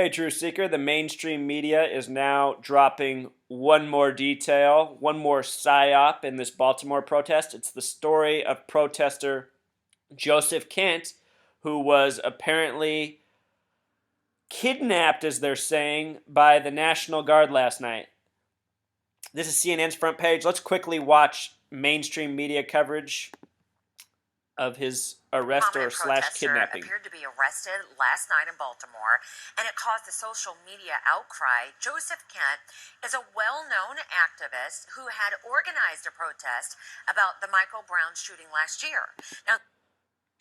Hey, True Seeker, the mainstream media is now dropping one more detail, one more psyop in this Baltimore protest. It's the story of protester Joseph Kent, who was apparently kidnapped, as they're saying, by the National Guard last night. This is CNN's front page. Let's quickly watch mainstream media coverage of his arrest or Prominent slash protester kidnapping. appeared to be arrested last night in Baltimore, and it caused a social media outcry. Joseph Kent is a well-known activist who had organized a protest about the Michael Brown shooting last year. Now,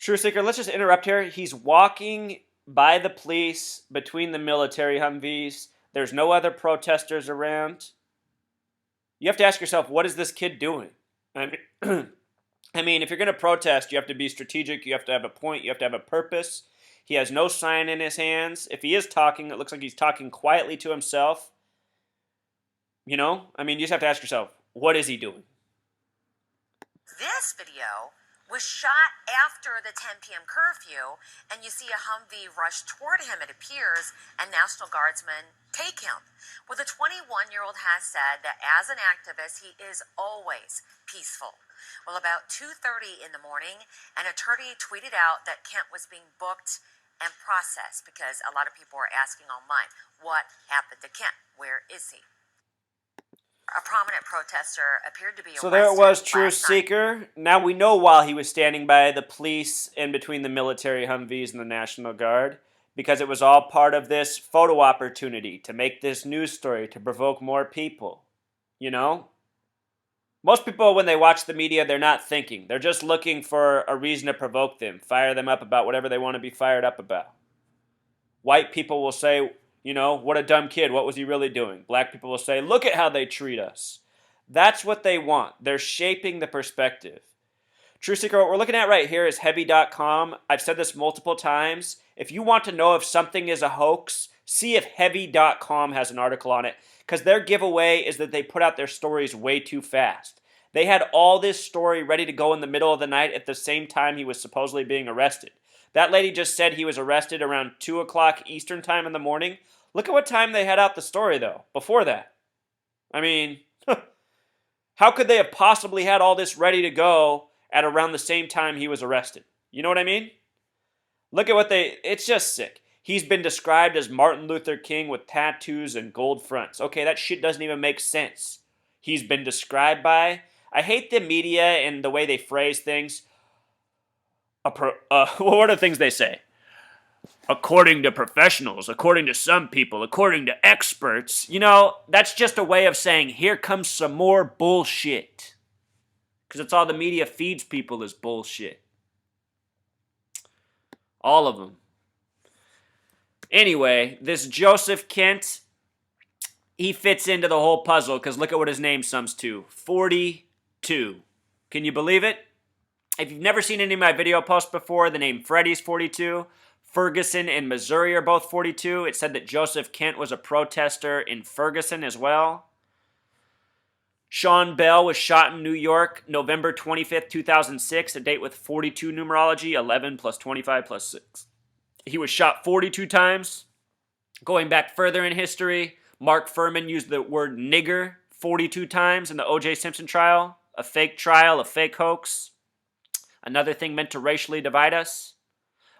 True Seeker, let's just interrupt here. He's walking by the police between the military Humvees. There's no other protesters around. You have to ask yourself, what is this kid doing? I mean, if you're going to protest, you have to be strategic. You have to have a point. You have to have a purpose. He has no sign in his hands. If he is talking, it looks like he's talking quietly to himself. You just have to ask yourself, what is he doing? this video was shot after the 10 p.m. curfew, and you see a Humvee rush toward him, it appears, and National Guardsmen take him. Well, the 21-year-old has said that as an activist, he is always peaceful. Well, about 2:30 in the morning, an attorney tweeted out that Kent was being booked and processed because a lot of people are asking online, what happened to Kent? Where is he? A prominent protester appeared to be arrested. So there it was, True last night. Seeker. Now we know why he was standing by the police in between the military Humvees and the National Guard, because it was all part of this photo opportunity to make this news story, to provoke more people. Most people, when they watch the media, they're not thinking. They're just looking for a reason to provoke them, fire them up about whatever they want to be fired up about. White people will say, what a dumb kid. What was he really doing? Black people will say, look at how they treat us. That's what they want. They're shaping the perspective. True Seeker, what we're looking at right here is heavy.com. I've said this multiple times. If you want to know if something is a hoax, see if heavy.com has an article on it, because their giveaway is that they put out their stories way too fast. They had all this story ready to go in the middle of the night at the same time he was supposedly being arrested. That lady just said he was arrested around 2 o'clock Eastern time in the morning. Look at what time they had out the story, though, before that. I mean, how could they have possibly had all this ready to go at around the same time he was arrested? You know what I mean? Look at it's just sick. He's been described as Martin Luther King with tattoos and gold fronts. Okay, that shit doesn't even make sense. He's been described by, I hate the media and the way they phrase things. What are the things they say? According to professionals, according to some people, according to experts. That's just a way of saying, here comes some more bullshit. Because it's all the media feeds people is bullshit. All of them. Anyway, this Joseph Kent, he fits into the whole puzzle because look at what his name sums to. 42. Can you believe it? If you've never seen any of my video posts before, the name Freddy's 42. Ferguson and Missouri are both 42. It said that Joseph Kent was a protester in Ferguson as well. Sean Bell was shot in New York November 25th, 2006, a date with 42 numerology, 11 plus 25 plus 6. He was shot 42 times. Going back further in history, Mark Furman used the word nigger 42 times in the O.J. Simpson trial, a fake hoax. Another thing meant to racially divide us.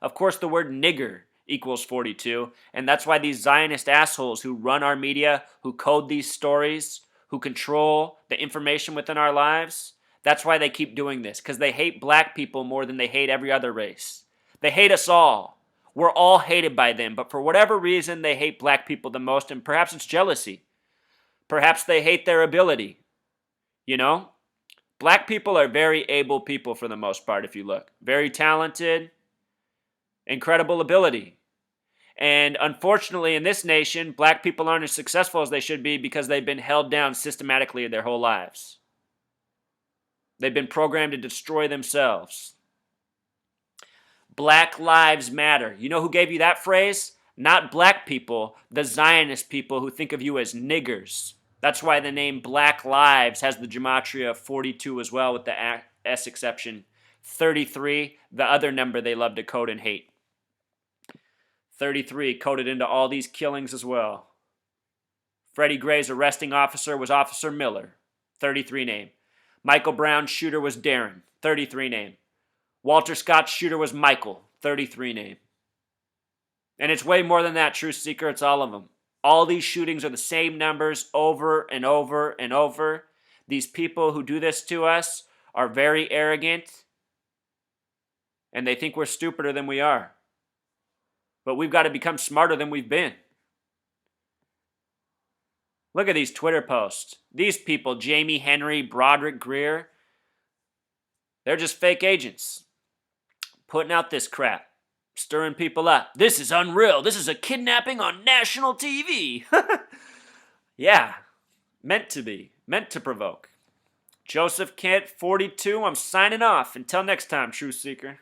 Of course, the word nigger equals 42, and that's why these Zionist assholes who run our media, who code these stories, who control the information within our lives, that's why they keep doing this, because they hate black people more than they hate every other race. They hate us all. We're all hated by them, but for whatever reason, they hate black people the most, and perhaps it's jealousy. Perhaps they hate their ability. Black people are very able people for the most part, if you look. Very talented, incredible ability. And unfortunately, in this nation, black people aren't as successful as they should be because they've been held down systematically their whole lives. They've been programmed to destroy themselves. Black Lives Matter. You know who gave you that phrase? Not black people, the Zionist people who think of you as niggers. That's why the name Black Lives has the gematria of 42 as well, with the S exception. 33, the other number they love to code and hate. 33 coded into all these killings as well. Freddie Gray's arresting officer was Officer Miller, 33 name. Michael Brown's shooter was Darren, 33 name. Walter Scott's shooter was Michael, 33 name. And it's way more than that, Truth Seeker. It's all of them. All these shootings are the same numbers over and over and over. These people who do this to us are very arrogant, and they think we're stupider than we are. But we've got to become smarter than we've been. Look at these Twitter posts. These people, Jamie Henry, Broderick Greer, they're just fake agents. Putting out this crap. Stirring people up. This is unreal. This is a kidnapping on national TV. Yeah. Meant to be. Meant to provoke. Joseph Kent, 42. I'm signing off. Until next time, Truth Seeker.